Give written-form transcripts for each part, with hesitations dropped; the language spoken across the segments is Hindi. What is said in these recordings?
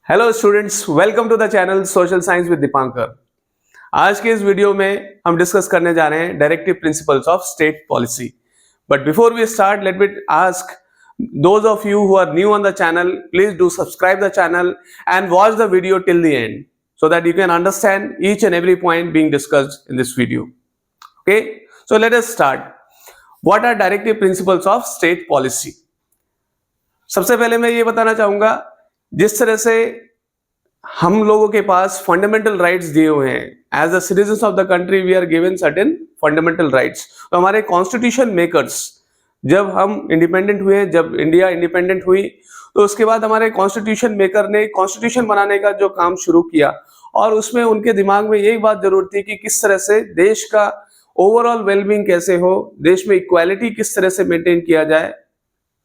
Hello students, welcome to the channel social science with Deepankar. आज के इस वीडियो में हम डिस्कस करने जा रहे हैं directive principles of state policy. But before we start, let me ask those of you who are new on the channel, please do subscribe the channel and watch the video till the end so that you can understand each and every point being discussed in this video. Okay, so let us start. What are directive principles of state policy? सबसे पहले मैं ये बताना चाहूंगा, जिस तरह से हम लोगों के पास फंडामेंटल राइट्स दिए हुए हैं, as the citizens of the country we are given certain fundamental rights. तो हमारे कॉन्स्टिट्यूशन मेकर्स, जब हम इंडिपेंडेंट हुए, जब इंडिया इंडिपेंडेंट हुई, तो उसके बाद हमारे कॉन्स्टिट्यूशन मेकर ने कॉन्स्टिट्यूशन बनाने का जो काम शुरू किया, और उसमें उनके दिमाग में यही बात जरूर थी कि किस तरह से देश का ओवरऑल वेलबींग कैसे हो, देश में इक्वालिटी किस तरह से मेंटेन किया जाए,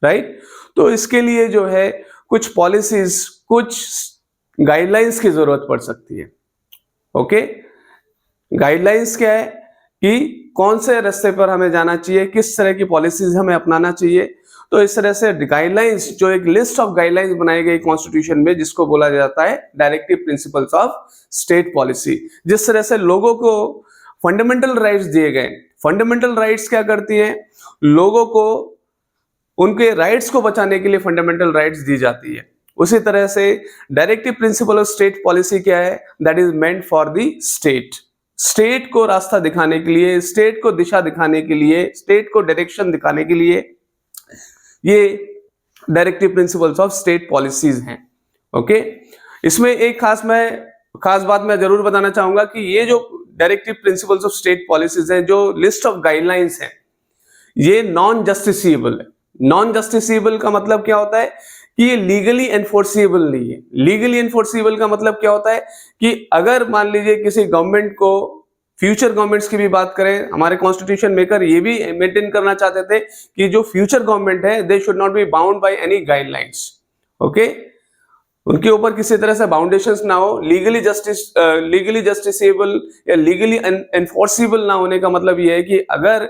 राइट। तो इसके लिए जो है कुछ पॉलिसीज, कुछ गाइडलाइंस की जरूरत पड़ सकती है। ओके, गाइडलाइंस क्या है कि कौन से रास्ते पर हमें जाना चाहिए, किस तरह की पॉलिसीज हमें अपनाना चाहिए। तो इस तरह से गाइडलाइंस, जो एक लिस्ट ऑफ गाइडलाइंस बनाई गई कॉन्स्टिट्यूशन में, जिसको बोला जाता है directive principles of state policy. जिस तरह से लोगों को फंडामेंटल राइट्स दिए गए। फंडामेंटल राइट्स क्या करती हैं? लोगों को उनके राइट्स को बचाने के लिए फंडामेंटल राइट्स दी जाती है। उसी तरह से directive principle of state policy क्या है? That is meant for the state. State को रास्ता दिखाने के लिए, स्टेट को दिशा दिखाने के लिए, स्टेट को डायरेक्शन दिखाने के लिए ये directive principles of state policies हैं। ओके, इसमें एक खास बात मैं जरूर बताना चाहूंगा कि ये जो directive principles of state policies हैं, जो लिस्ट ऑफ गाइडलाइंस हैं, ये नॉन जस्टिसेबल है। नॉन जस्टिसेबल का मतलब क्या होता है कि ये लीगली एनफोर्सेबल नहीं है। लीगली एनफोर्सेबल का मतलब क्या होता है कि अगर मान लीजिए किसी गवर्नमेंट को, फ्यूचर गवर्नमेंट्स की भी बात करें, हमारे कॉन्स्टिट्यूशन मेकर ये भी मेंटेन करना चाहते थे कि जो फ्यूचर गवर्नमेंट है, they should not be bound by any guidelines. Okay, उनके ऊपर किसी तरह से बाउंडेशंस ना हो। लीगली जस्टिसेबल या लीगली एनफोर्सेबल ना होने का मतलब ये है कि अगर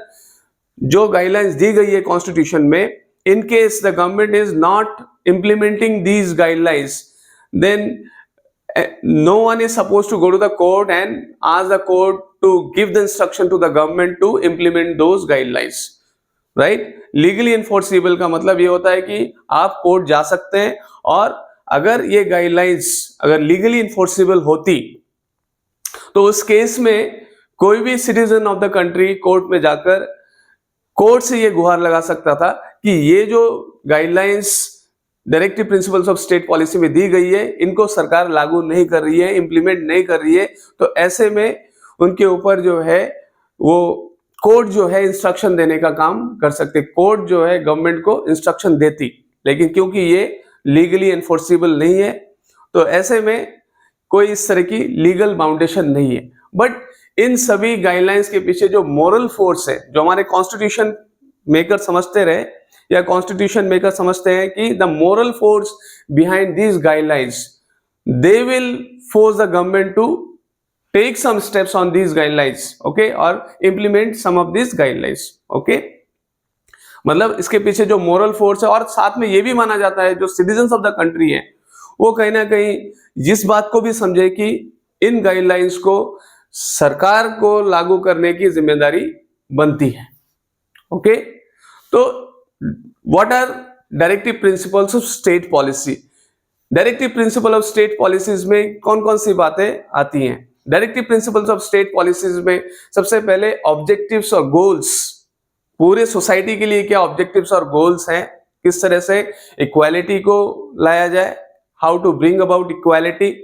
जो गाइडलाइंस दी गई है कॉन्स्टिट्यूशन में, in case the government is not implementing these guidelines, then no one is supposed to go to the court and ask the court to give the instruction to the government to implement those guidelines, right? Legally enforceable का मतलब ये होता है कि आप कोर्ट जा सकते हैं, और अगर ये गाइडलाइंस अगर लीगली इन्फोर्सेबल होती, तो उस केस में कोई भी citizen of the country court में जाकर कोर्ट से ये गुहार लगा सकता था कि ये जो guidelines directive principles of state policy में दी गई है, इनको सरकार लागू नहीं कर रही है, इंप्लीमेंट नहीं कर रही है। तो ऐसे में उनके ऊपर जो है वो कोर्ट जो है इंस्ट्रक्शन देने का काम कर सकते। कोर्ट जो है गवर्नमेंट को इंस्ट्रक्शन देती, लेकिन क्योंकि ये लीगली एनफोर्सेबल नहीं है, तो ऐसे में कोई इस तरह की लीगल बाउंडेशन नहीं है। बट इन सभी गाइडलाइंस के पीछे जो मोरल फोर्स है, जो हमारे कॉन्स्टिट्यूशन मेकर समझते रहे या कॉन्स्टिट्यूशन मेकर समझते हैं कि the moral force behind these guidelines, they will force the government to take some steps on these guidelines, okay, और implement some of these guidelines. Okay, मतलब इसके पीछे जो मोरल फोर्स है, और साथ में ये भी माना जाता है जो सिटीजन्स ऑफ द कंट्री है, वो कहीं ना कहीं जिस बात को भी समझे कि इन गाइडलाइंस को सरकार को लागू करने की जिम्मेदारी बनती है। ओके, तो what are directive principles of state policy? Directive principle of state policies में कौन कौन सी बातें आती हैं? Directive principles of state policies में सबसे पहले ऑब्जेक्टिव्स और गोल्स। पूरे सोसाइटी के लिए क्या ऑब्जेक्टिव्स और गोल्स हैं, किस तरह से इक्वालिटी को लाया जाए, how to bring about equality,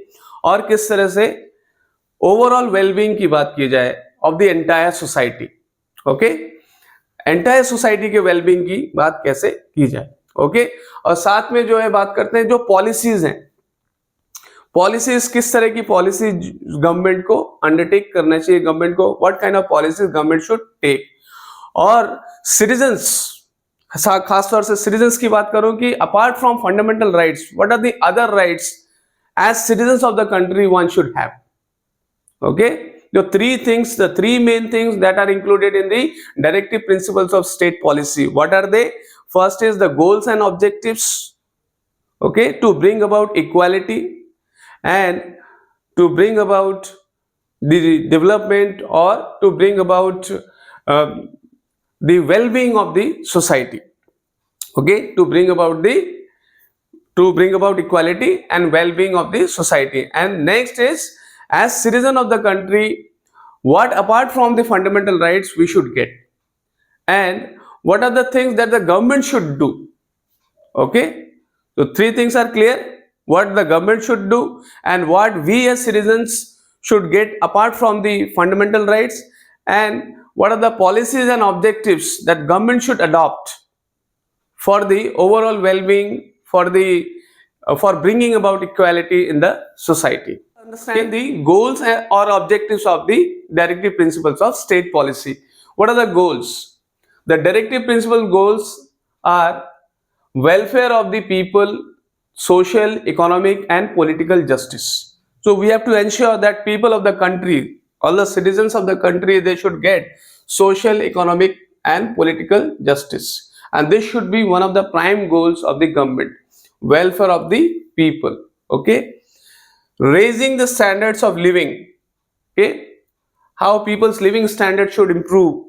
और किस तरह से ओवरऑल वेलबींग की बात की जाए of the entire society. Okay, entire society के वेलबींग की बात कैसे की जाए। ओके, और साथ में जो है बात करते हैं जो पॉलिसीज हैं, पॉलिसीज किस तरह की पॉलिसी गवर्नमेंट को अंडरटेक करना चाहिए, गवर्नमेंट को what kind of policies government should take. और सिटीजन्स, खासतौर से सिटीजन्स की बात करूं कि apart from fundamental rights, what are the other rights as citizens of the country one should have. Okay, the three main things that are included in the directive principles of state policy. What are they? First is the goals and objectives, okay, to bring about equality. and to bring about the development or to bring about the well-being of the society. Okay, to bring about equality and well-being of the society. And next is, as citizen of the country, what apart from the fundamental rights we should get, and what are the things that the government should do. Okay, so three things are clear: what the government should do, and what we as citizens should get apart from the fundamental rights, and what are the policies and objectives that government should adopt for the overall well-being, for bringing about equality in the society. Understand the goals or objectives of the directive principles of state policy. What are the goals? The directive principle goals are welfare of the people, social, economic and political justice. So we have to ensure that people of the country, all the citizens of the country, they should get social, economic and political justice, and this should be one of the prime goals of the government. Welfare of the people. Okay, raising the standards of living. Okay, how people's living standards should improve.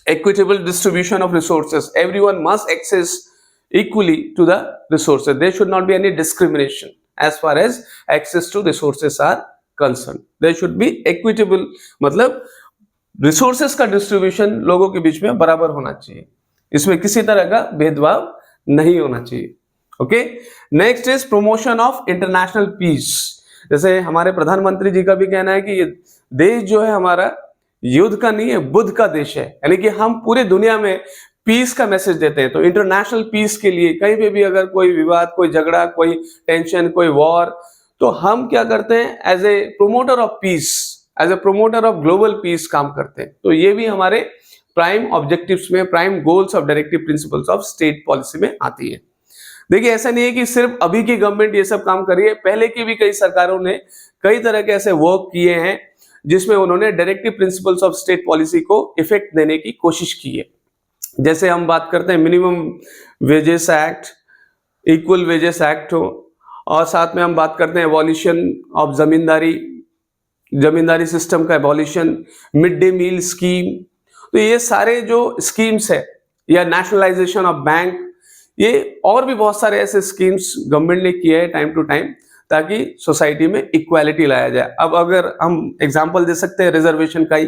Equitable distribution of resources. Everyone must access equally to the resources. There should not be any discrimination as far as access to resources are concerned. There should be equitable, मतलब रिसोर्सेस का डिस्ट्रीब्यूशन लोगों के बीच में बराबर होना चाहिए, इसमें किसी तरह का भेदभाव नहीं होना चाहिए. Okay, next is promotion of international peace. जैसे हमारे प्रधानमंत्री जी का भी कहना है कि ये देश जो है हमारा युद्ध का नहीं है, बुद्ध का देश है, यानी कि हम पूरी दुनिया में पीस का मैसेज देते हैं. तो इंटरनेशनल पीस के लिए कहीं पे भी अगर कोई विवाद, कोई झगड़ा, कोई टेंशन, कोई वॉर, तो हम क्या करते हैं, as a promoter of peace, as a promoter of global peace काम करते हैं. तो ये भी हमारे प्राइम ऑब्जेक्टिव्स में, prime goals of directive principles of state policy में आती है. देखिए, ऐसा नहीं है कि सिर्फ अभी की गवर्नमेंट ये सब काम कर रही है, पहले की भी कई सरकारों ने कई तरह के ऐसे वर्क किए हैं जिसमें उन्होंने directive principles of state policy को इफेक्ट देने की कोशिश की है. जैसे हम बात करते हैं minimum wages act, equal wages act हो, और साथ में हम बात करते हैं एबॉलिशन ऑफ जमींदारी सिस्टम का abolition, mid day meal scheme. तो ये सारे जो स्कीम्स है, या नेशनलाइजेशन ऑफ बैंक, ये और भी बहुत सारे ऐसे स्कीम्स गवर्नमेंट ने किए हैं टाइम टू टाइम, ताकि सोसाइटी में इक्वालिटी लाया जाए. अब अगर हम एग्जांपल दे सकते हैं रिजर्वेशन का ही,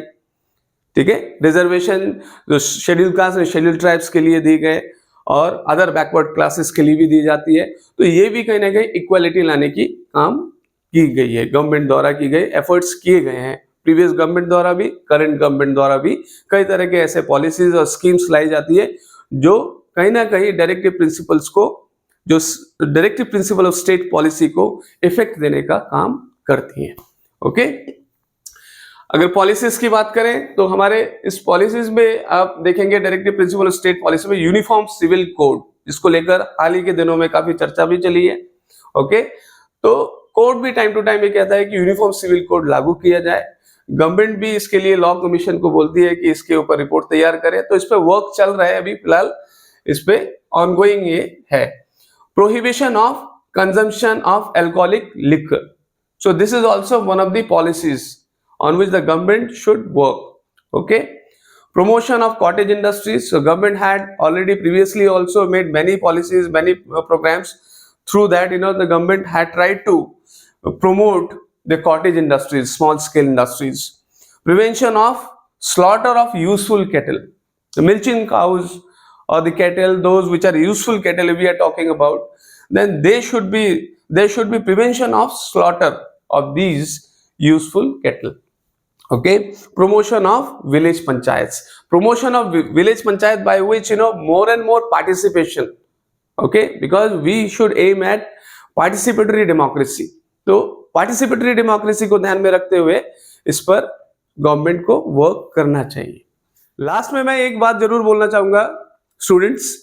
ठीक है, रिजर्वेशन जो शेड्यूल कास्ट और शेड्यूल ट्राइब्स के लिए दी गए और अदर बैकवर्ड क्लासेस के लिए भी दी जाती है. तो ये भी कहीं ना कहीं इक्वालिटी लाने की काम की गई है, गवर्नमेंट द्वारा की गई, एफर्ट्स किए गए हैं. प्रीवियस गवर्नमेंट द्वारा भी, करंट गवर्नमेंट द्वारा भी कई तरह के ऐसे पॉलिसीज और स्कीम्स लाई जाती है जो कहीं ना कहीं डायरेक्टिव प्रिंसिपल्स को, जो directive principle of state policy को इफेक्ट देने का काम करती हैं. ओके, अगर पॉलिसीज की बात करें तो हमारे इस पॉलिसीज में आप देखेंगे directive principle of state policy में यूनिफॉर्म सिविल कोड, जिसको लेकर हाल ही के दिनों में काफी चर्चा भी चली है. ओके, तो कोर्ट भी टाइम टू टाइम ये कहता है कि यूनिफॉर्म सिविल कोड लागू किया जाए. गवर्नमेंट भी इसके लिए लॉ कमीशन को बोलती है कि इसके ऊपर रिपोर्ट तैयार करे. तो इस पे वर्क चल रहा है, अभी फिलहाल इस पे ऑनगोइंग ये है. Prohibition of consumption of alcoholic liquor. So this is also one of the policies on which the government should work. Okay, promotion of cottage industries. So government had already previously also made many policies, many programs. Through that, the government had tried to promote the cottage industries, small scale industries. Prevention of slaughter of useful cattle. The milching cows or the cattle, those which are useful cattle we are talking about, then there should be prevention of slaughter of these useful cattle. Okay, promotion of village panchayats. Promotion of village panchayat, by which more and more participation. Okay, because we should aim at participatory democracy. तो participatory democracy को ध्यान में रखते हुए इस पर गवर्नमेंट को वर्क करना चाहिए. लास्ट में मैं एक बात जरूर बोलना चाहूंगा स्टूडेंट्स,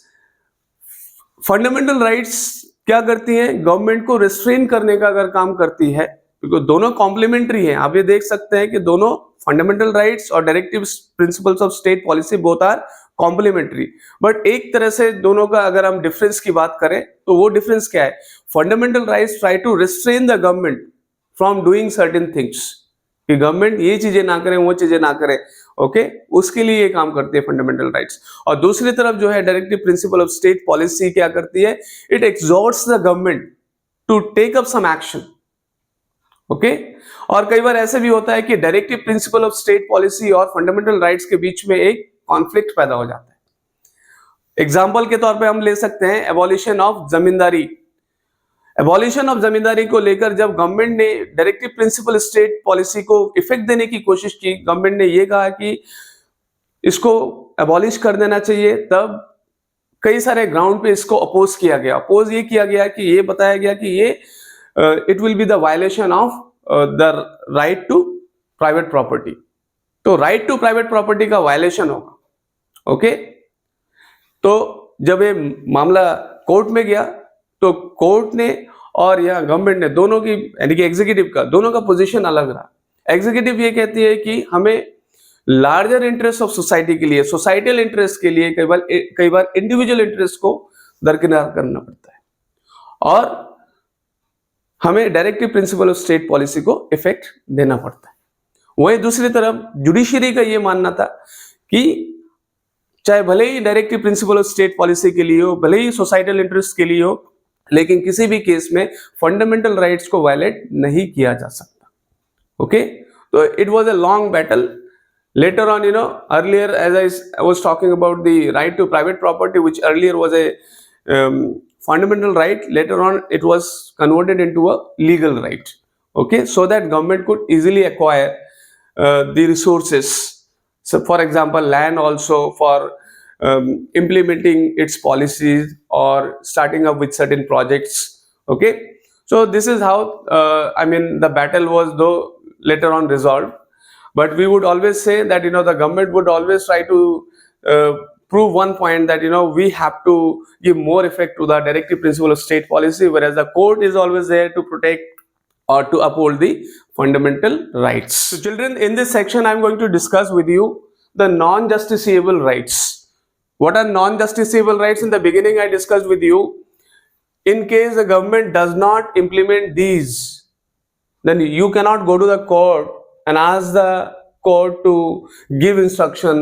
फंडामेंटल राइट्स क्या करती हैं, गवर्नमेंट को रिस्ट्रेन करने का अगर काम करती है, क्योंकि दोनों कॉम्प्लीमेंट्री हैं. आप ये देख सकते हैं कि दोनों फंडामेंटल राइट्स और directive principles of state policy both are complementary. But एक तरह से दोनों का अगर हम डिफरेंस की बात करें तो वो डिफरेंस क्या है, fundamental rights try to restrain the government from doing certain things, कि गवर्नमेंट ये चीजें ना करे, वो चीजें ना करे, ओके, उसके लिए ये काम करती है फंडामेंटल राइट्स। और दूसरी तरफ जो है directive principle of state policy क्या करती है, it exhorts the government to take up some action, okay. और कई बार ऐसे भी होता है कि directive principle of state policy और फंडामेंटल राइट्स के बीच में एक कॉन्फ्लिक्ट पैदा हो जाता है। एग्जाम्पल के तौर पे हम ले सकते हैं abolition of zamindari. Abolition of zamindari को लेकर जब गवर्नमेंट ने डायरेक्टिव प्रिंसिपल स्टेट पॉलिसी को इफेक्ट देने की कोशिश की, गवर्नमेंट ने ये कहा कि इसको एबॉलिश कर देना चाहिए, तब कई सारे ग्राउंड पे इसको अपोज किया गया। अपोज ये किया गया कि ये बताया गया कि ये it will be the violation of the right to private property. तो राइट टू प्राइवेट प्रॉपर्टी का वायलेशन होगा, ओके। तो जब ये मामला कोर्ट में गया तो कोर्ट ने और यहाँ गवर्नमेंट ने दोनों की, यानी कि एग्जीक्यूटिव का, दोनों का पोजीशन अलग रहा। एग्जीक्यूटिव ये कहती है कि हमें लार्जर इंटरेस्ट ऑफ सोसाइटी के लिए, सोसाइटल इंटरेस्ट के लिए कई बार इंडिविजुअल इंटरेस्ट को दरकिनार करना पड़ता है, और हमें directive principle of state policy को इफेक्ट देना पड़ता है। वहीं दूसरी तरफ जुडिशरी का ये मानना था कि चाहे भले ही directive principle of state policy के लिए हो, भले ही सोसाइटल इंटरेस्ट के लिए हो, लेकिन किसी भी केस में फंडामेंटल राइट्स को वायलेट नहीं किया जा सकता, ओके। तो it was a long battle. Later on, earlier, as I was talking about the right to private property, which earlier was a fundamental right, later on it was converted into a legal right, okay, so that government could easily acquire the resources. So, for example, land also for implementing its policies or starting up with certain projects, okay. So this is how, the battle was though later on resolved. But we would always say that the government would always try to prove one point, that we have to give more effect to the directive principle of state policy, whereas the court is always there to protect or to uphold the fundamental rights. So children, in this section I am going to discuss with you the non-justiciable rights. What are non-justiciable rights? In the beginning I discussed with you, in case the government does not implement these, then you cannot go to the court and ask the court to give instruction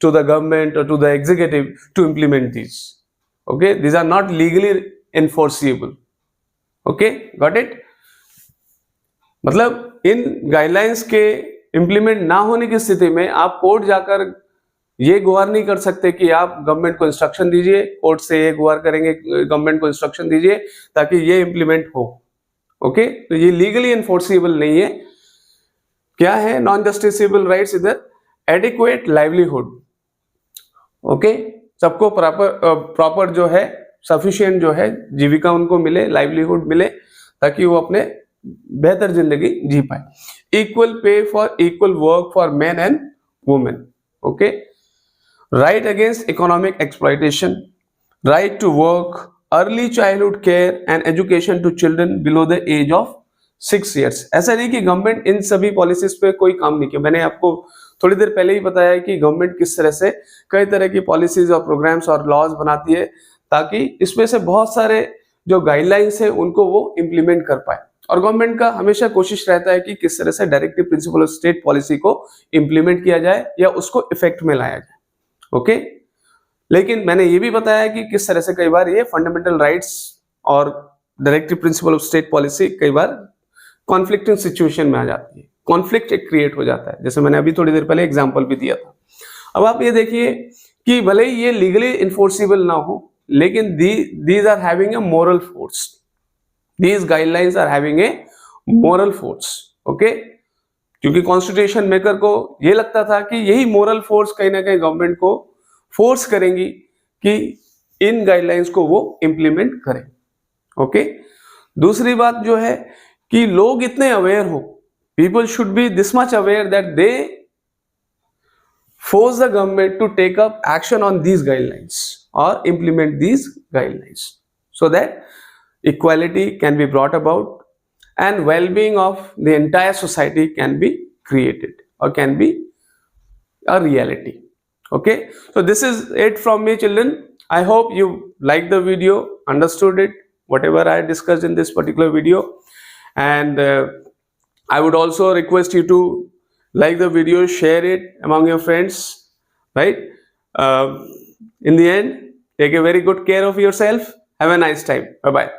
to the government or to the executive to implement these, okay. These are not legally enforceable, okay, got it? मतलब इन गाइडलाइंस के इम्प्लीमेंट ना होने की स्थिति में आप कोर्ट जाकर ये गुहार नहीं कर सकते कि आप गवर्नमेंट को इंस्ट्रक्शन दीजिए, कोर्ट से ये गुहार करेंगे गवर्नमेंट को इंस्ट्रक्शन दीजिए ताकि ये इम्प्लीमेंट हो, ओके। तो ये लीगली एनफोर्सेबल नहीं है। क्या है नॉन जस्टिसेबल राइट्स? इधर एडिक्वेट लाइवलीहुड, ओके, सबको प्रॉपर जो है, सफिशिएंट जो है जीविका उनको मिले, लाइवलीहुड मिले, ताकि वो अपने बेहतर जिंदगी जी पाए। Equal pay for equal work for men and women, okay. Right against economic exploitation, right to work, early childhood care and education to children below the age of 6 years। ऐसा नहीं कि गवर्नमेंट इन सभी पॉलिसीज पे कोई काम नहीं किया। मैंने आपको थोड़ी देर पहले ही बताया कि गवर्नमेंट किस तरह से कई तरह की पॉलिसीज और प्रोग्राम्स और लॉज बनाती है ताकि इसमें से बहुत सारे जो गाइडलाइंस है उनको वो इम्प्लीमेंट कर पाए। और गवर्नमेंट का हमेशा कोशिश रहता है कि किस तरह से directive principle of state policy को इम्प्लीमेंट किया जाए या उसको इफेक्ट में लाया जाए, ओके। लेकिन मैंने ये भी बताया कि किस तरह से कई बार ये फंडामेंटल राइट्स और directive principle of state policy कई बार कॉन्फ्लिक्टिंग सिचुएशन में आ जाती है, कॉन्फ्लिक्ट एक क्रिएट हो जाता है, जैसे मैंने अभी थोड़ी देर पहले एग्जांपल भी दिया था। अब आप ये देखिए कि भले ही ये लीगली इन्फोर्सेबल ना हो, लेकिन these are having a moral force, these guidelines are having a moral force, okay. क्योंकि कॉन्स्टिट्यूशन मेकर को ये लगता था कि यही मोरल फोर्स कहीं ना कहीं गवर्नमेंट को फोर्स करेंगी कि इन गाइडलाइंस को वो इंप्लीमेंट करें, ओके। दूसरी बात जो है कि लोग इतने अवेयर हो, people should be this much aware that they force the government to take up action on these guidelines और implement these guidelines so that equality can be brought about and well-being of the entire society can be created or can be a reality. Okay, so this is it from me, children. I hope you liked the video, understood it, whatever I discussed in this particular video, and I would also request you to like the video, share it among your friends, right? In the end, take a very good care of yourself. Have a nice time. Bye bye.